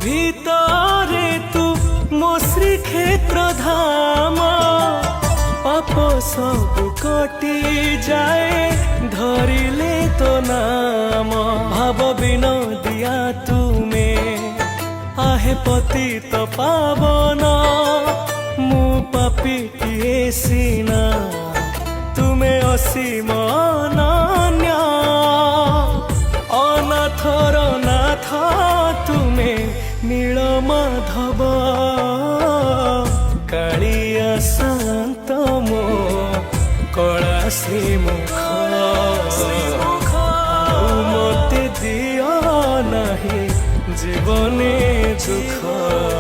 ভিতরে তু মো শ্রীক্ষেত্র ধাম পাপ সবু কটি যায় ধরিলে তো নাম ভাব বিনোদিয়া তুমে आहे पतित पावन मु पापीटिए सीना तुमे असीम अनन्य अनाथर नाथ तुमे नीलमाधव कालिया शांत मो कला श्रीमुख मते दिया नहीं जीवने दुख